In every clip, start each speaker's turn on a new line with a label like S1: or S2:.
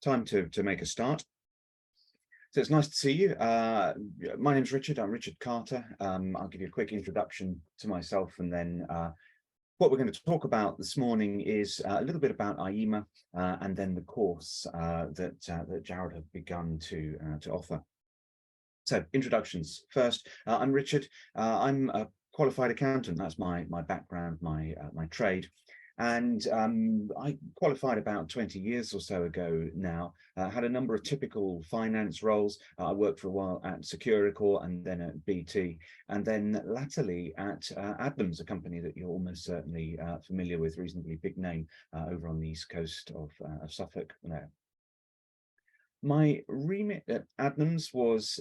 S1: time to make a start. So it's nice to see you. My name's Richard. I'm Richard Carter. I'll give you a quick introduction to myself, and then what we're going to talk about this morning is a little bit about IEMA and then the course that Jarrold have begun to offer. So introductions first. I'm Richard. I'm a qualified accountant. That's my background, my trade. And I qualified about 20 years or so ago now, had a number of typical finance roles. I worked for a while at Securicor and then at BT, and then latterly at Adnams, a company that you're almost certainly familiar with, reasonably big name over on the east coast of Suffolk there. My remit at Adnams was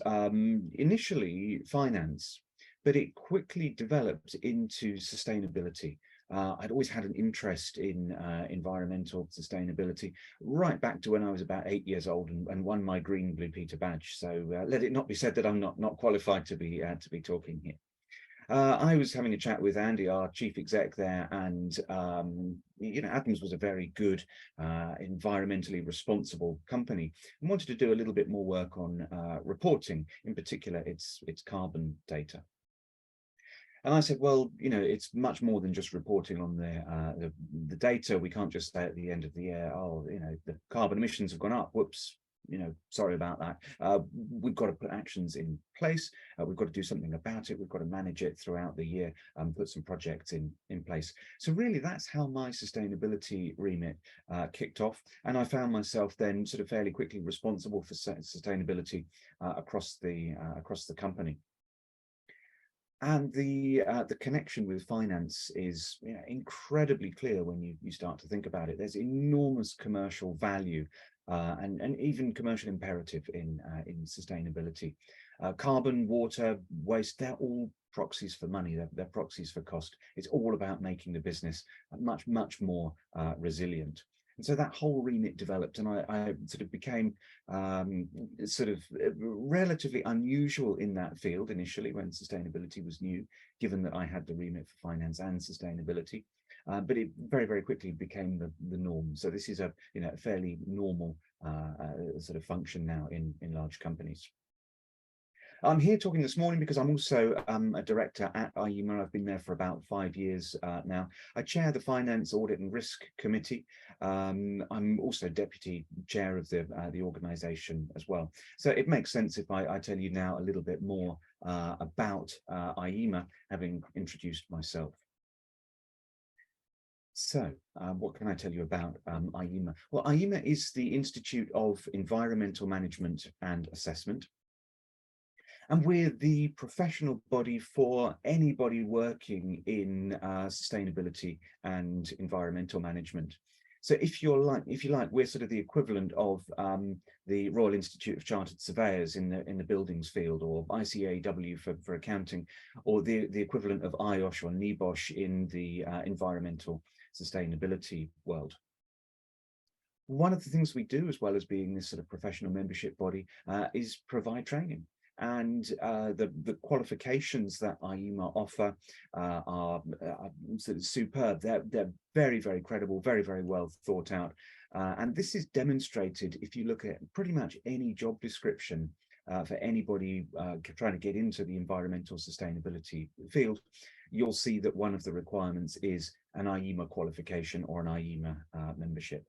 S1: initially finance, but it quickly developed into sustainability. I'd always had an interest in environmental sustainability right back to when I was about 8 years old and won my green blue Peter badge. So let it not be said that I'm not qualified to be talking here. I was having a chat with Andy, our chief exec there, and Adnams was a very good environmentally responsible company and wanted to do a little bit more work on reporting, in particular its carbon data. And I said, well, it's much more than just reporting on the data. We can't just say at the end of the year, oh, the carbon emissions have gone up. Whoops, sorry about that. We've got to put actions in place. We've got to do something about it. We've got to manage it throughout the year and put some projects in place. So really, that's how my sustainability remit kicked off. And I found myself then sort of fairly quickly responsible for sustainability across the company. And the connection with finance is incredibly clear when you start to think about it. There's enormous commercial value and even commercial imperative in sustainability. Carbon, water, waste, they're all proxies for money. They're proxies for cost. It's all about making the business much more resilient. And so that whole remit developed, and I sort of became sort of relatively unusual in that field initially when sustainability was new, given that I had the remit for finance and sustainability. But it very quickly became the norm. So this is a fairly normal sort of function now in large companies. I'm here talking this morning because I'm also a director at IEMA. I've been there for about 5 years now. I chair the Finance, Audit and Risk Committee. I'm also deputy chair of the organisation as well. So it makes sense if I tell you now a little bit more about IEMA, having introduced myself. So what can I tell you about IEMA? Well, IEMA is the Institute of Environmental Management and Assessment. And we're the professional body for anybody working in sustainability and environmental management. So if you like, we're sort of the equivalent of the Royal Institute of Chartered Surveyors in the buildings field, or ICAW for accounting, or the equivalent of IOSH or NEBOSH in the environmental sustainability world. One of the things we do, as well as being this sort of professional membership body, is provide training. And the qualifications that IEMA offer are sort of superb. They're very credible, very well thought out. And this is demonstrated if you look at pretty much any job description for anybody trying to get into the environmental sustainability field. You'll see that one of the requirements is an IEMA qualification or an IEMA membership.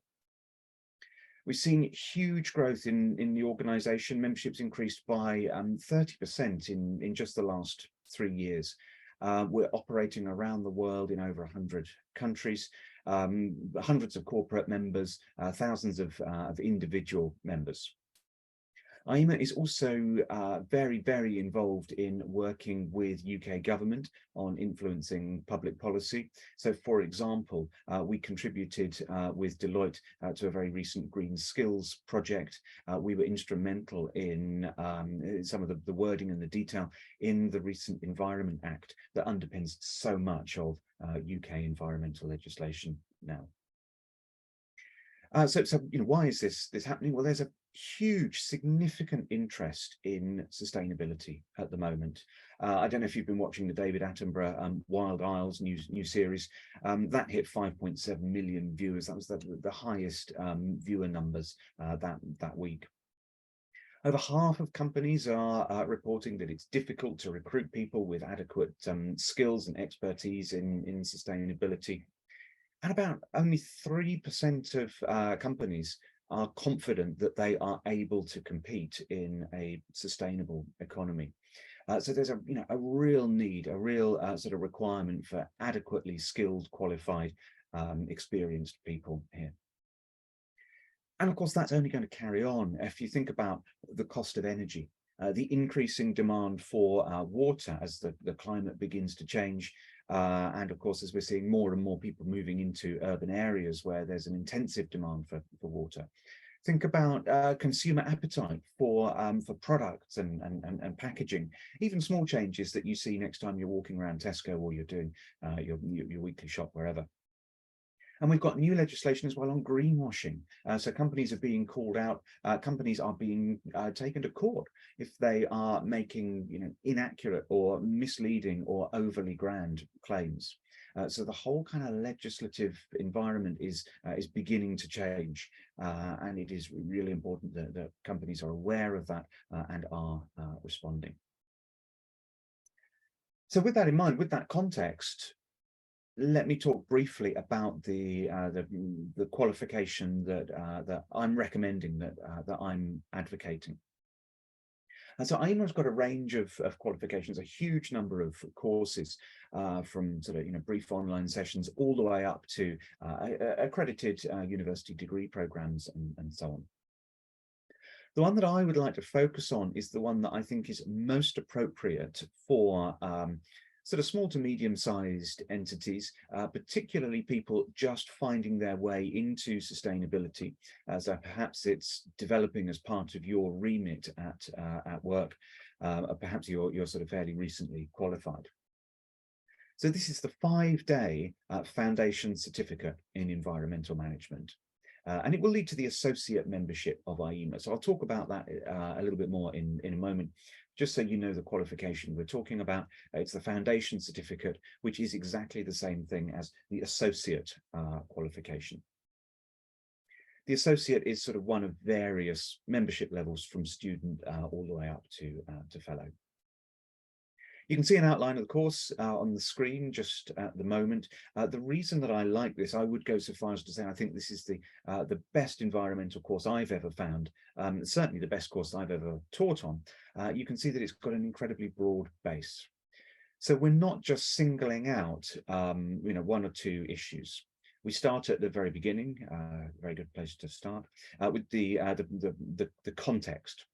S1: We've seen huge growth in the organisation. Memberships increased by 30% in just the last 3 years. We're operating around the world in over 100 countries, hundreds of corporate members, thousands of individual members. IEMA is also very involved in working with UK government on influencing public policy. So, for example, we contributed with Deloitte to a very recent green skills project. We were instrumental in some of the wording and the detail in the recent Environment Act that underpins so much of UK environmental legislation now. So why is this happening? Well, there's a huge, significant interest in sustainability at the moment. I don't know if you've been watching the David Attenborough Wild Isles new series. That hit 5.7 million viewers. That was the highest viewer numbers that week. Over half of companies are reporting that it's difficult to recruit people with adequate skills and expertise in sustainability. And about only 3% of companies are confident that they are able to compete in a sustainable economy. So there's a real need, a real sort of requirement for adequately skilled, qualified, experienced people here. And of course, that's only going to carry on. If you think about the cost of energy, the increasing demand for water as the climate begins to change, and of course, as we're seeing more and more people moving into urban areas where there's an intensive demand for water. Think about consumer appetite for products and packaging, even small changes that you see next time you're walking around Tesco or you're doing your weekly shop wherever. And we've got new legislation as well on greenwashing. So companies are being called out. Companies are being taken to court if they are making inaccurate or misleading or overly grand claims. So the whole kind of legislative environment is beginning to change, and it is really important that companies are aware of that and are responding. So with that in mind, with that context, let me talk briefly about the qualification that I'm recommending, that I'm advocating. And so IEMA has got a range of qualifications, a huge number of courses, from sort of brief online sessions all the way up to accredited university degree programs and so on. The one that I would like to focus on is the one that I think is most appropriate for sort of small to medium-sized entities, particularly people just finding their way into sustainability, as perhaps it's developing as part of your remit at work, perhaps you're sort of fairly recently qualified. So this is the 5-day foundation certificate in environmental management. And it will lead to the associate membership of IEMA. So I'll talk about that a little bit more in a moment, just so you know the qualification we're talking about. It's the foundation certificate, which is exactly the same thing as the associate qualification. The associate is sort of one of various membership levels from student all the way up to fellow. You can see an outline of the course on the screen just at the moment. The reason that I like this, I would go so far as to say I think this is the best environmental course I've ever found, certainly the best course I've ever taught on. You can see that it's got an incredibly broad base. So we're not just singling out one or two issues. We start at the very beginning, a very good place to start, with the context.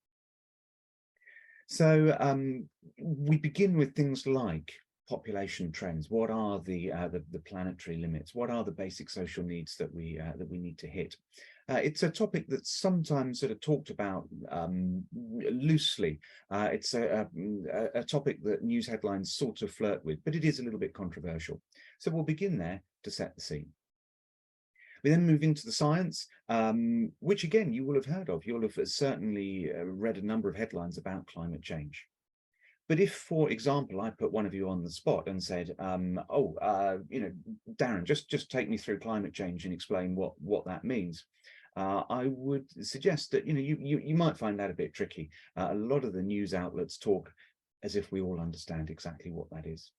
S1: So we begin with things like population trends. What are the planetary limits? What are the basic social needs that we need to hit? It's a topic that's sometimes sort of talked about loosely. It's a topic that news headlines sort of flirt with, but it is a little bit controversial. So we'll begin there to set the scene. We then move into the science, which again, you will have heard of. You'll have certainly read a number of headlines about climate change. But if, for example, I put one of you on the spot and said, Darren, just take me through climate change and explain what that means, I would suggest that you might find that a bit tricky. A lot of the news outlets talk as if we all understand exactly what that is.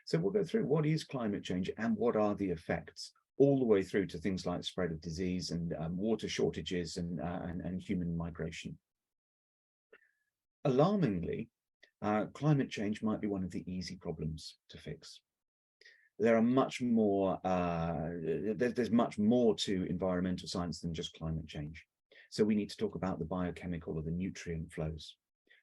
S1: So we'll go through what is climate change and what are the effects, all the way through to things like spread of disease and water shortages and human migration. Alarmingly, climate change might be one of the easy problems to fix. There are much more, there's much more to environmental science than just climate change. So we need to talk about the biochemical or the nutrient flows.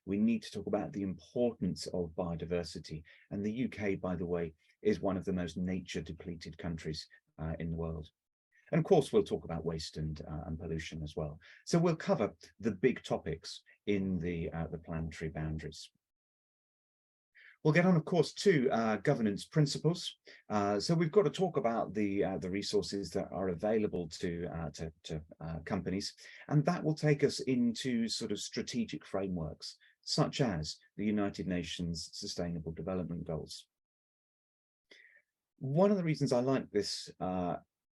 S1: We need to talk about the importance of biodiversity. And the UK, by the way, is one of the most nature depleted countries in the world. And of course, we'll talk about waste and pollution as well. So we'll cover the big topics in the planetary boundaries. We'll get on, of course, to governance principles. So we've got to talk about the resources that are available to companies, and that will take us into sort of strategic frameworks, such as the United Nations Sustainable Development Goals. One of the reasons I like this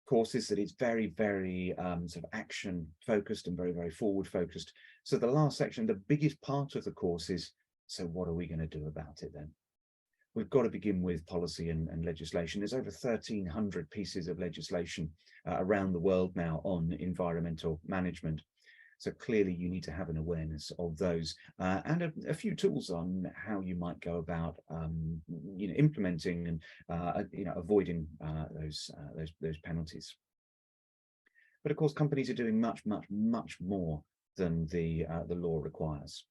S1: course is that it's very, very sort of action focused and very, very forward focused. So the last section, the biggest part of the course is, so what are we going to do about it then? We've got to begin with policy and legislation. There's over 1,300 pieces of legislation around the world now on environmental management. So clearly you need to have an awareness of those and a few tools on how you might go about implementing and avoiding those penalties. But of course, companies are doing much more than the law requires.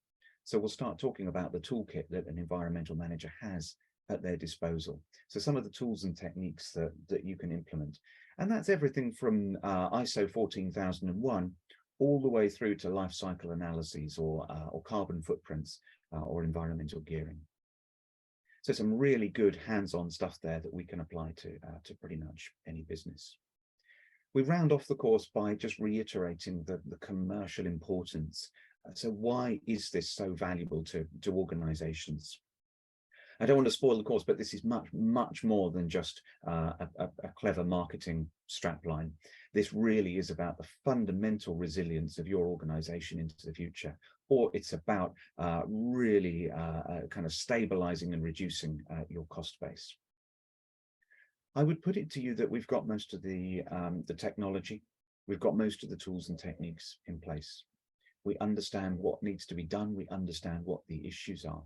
S1: So we'll start talking about the toolkit that an environmental manager has at their disposal. So some of the tools and techniques that you can implement. And that's everything from ISO 14001 all the way through to life cycle analyses or carbon footprints or environmental gearing. So some really good hands-on stuff there that we can apply to pretty much any business. We round off the course by just reiterating the commercial importance. So why is this so valuable to organizations? I don't want to spoil the course, but this is much more than just a clever marketing strapline. This really is about the fundamental resilience of your organization into the future, or it's about really kind of stabilizing and reducing your cost base. I would put it to you that we've got most of the technology, we've got most of the tools and techniques in place. We understand what needs to be done, we understand what the issues are.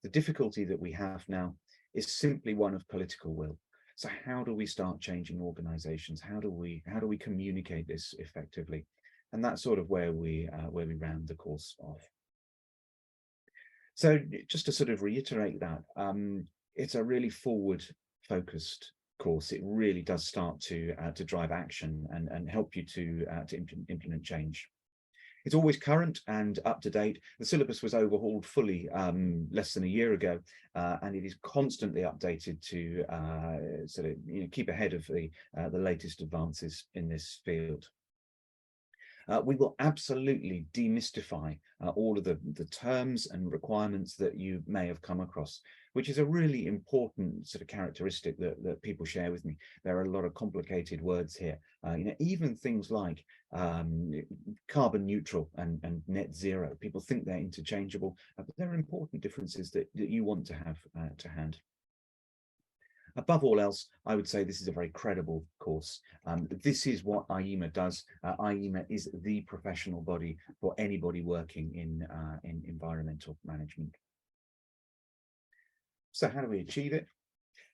S1: The difficulty that we have now is simply one of political will. So how do we start changing organizations? How do we communicate this effectively? And that's sort of where we round the course off. So just to sort of reiterate that, it's a really forward focused course. It really does start to drive action and help you to implement change. It's always current and up to date. The syllabus was overhauled fully less than a year ago, and it is constantly updated to sort of keep ahead of the latest advances in this field. We will absolutely demystify all of the terms and requirements that you may have come across, which is a really important sort of characteristic that people share with me. There are a lot of complicated words here, even things like carbon neutral and net zero. People think they're interchangeable, but there are important differences that you want to have to hand. Above all else, I would say this is a very credible course. This is what IEMA does. IEMA is the professional body for anybody working in environmental management. So how do we achieve it?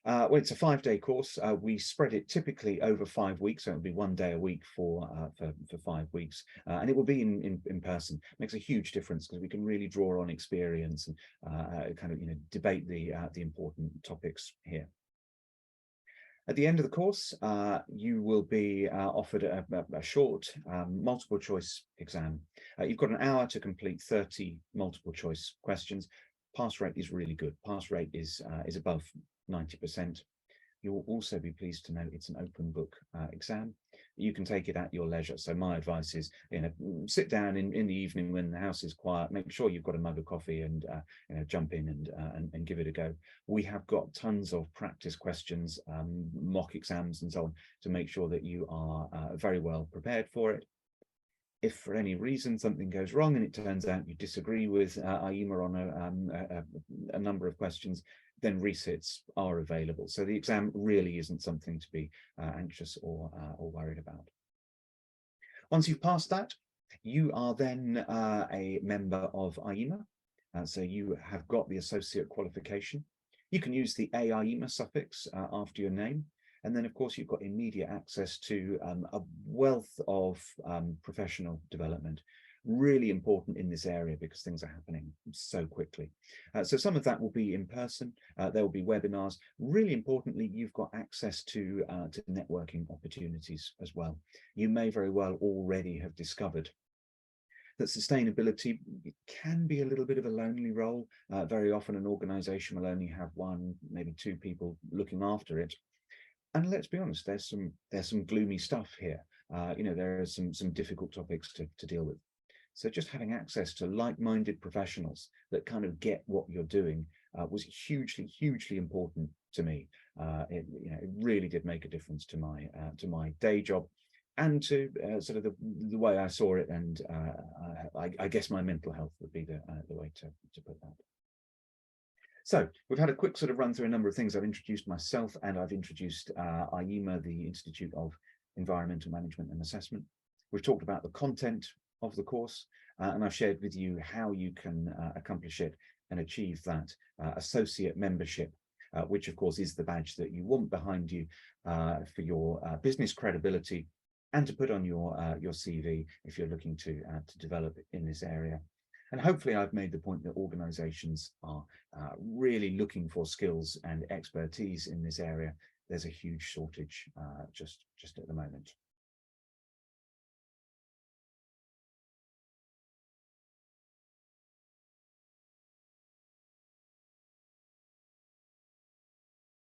S1: Well, it's a 5-day course. We spread it typically over 5 weeks, so it'll be 1 day a week for 5 weeks, and it will be in person. It makes a huge difference because we can really draw on experience and kind of debate the important topics here. At the end of the course, you will be offered a short multiple choice exam. You've got an hour to complete 30 multiple choice questions. Pass rate is really good. Pass rate is above 90%. You will also be pleased to know it's an open book exam. You can take it at your leisure. So my advice is, sit down in the evening when the house is quiet, make sure you've got a mug of coffee and jump in and give it a go. We have got tons of practice questions, mock exams and so on to make sure that you are very well prepared for it. If for any reason something goes wrong and it turns out you disagree with IEMA on a number of questions, then resits are available. So the exam really isn't something to be anxious or worried about. Once you've passed that, you are then a member of IEMA. So you have got the associate qualification. You can use the AIEMA suffix after your name. And then, of course, you've got immediate access to a wealth of professional development. Really important in this area because things are happening so quickly. So some of that will be in person. There will be webinars. Really importantly, you've got access to networking opportunities as well. You may very well already have discovered that sustainability can be a little bit of a lonely role. Very often an organization will only have one, maybe two people looking after it. And let's be honest, there's some gloomy stuff here. There are some difficult topics to deal with. So just having access to like-minded professionals that kind of get what you're doing was hugely important to me. It really did make a difference to my day job, and to sort of the way I saw it, and I guess my mental health would be the way to put that. So we've had a quick sort of run through a number of things. I've introduced myself, and I've introduced IEMA, the Institute of Environmental Management and Assessment. We've talked about the content of the course, and I've shared with you how you can accomplish it and achieve that associate membership, which of course is the badge that you want behind you for your business credibility, and to put on your CV if you're looking to develop in this area. And hopefully I've made the point that organizations are really looking for skills and expertise in this area. There's a huge shortage just at the moment.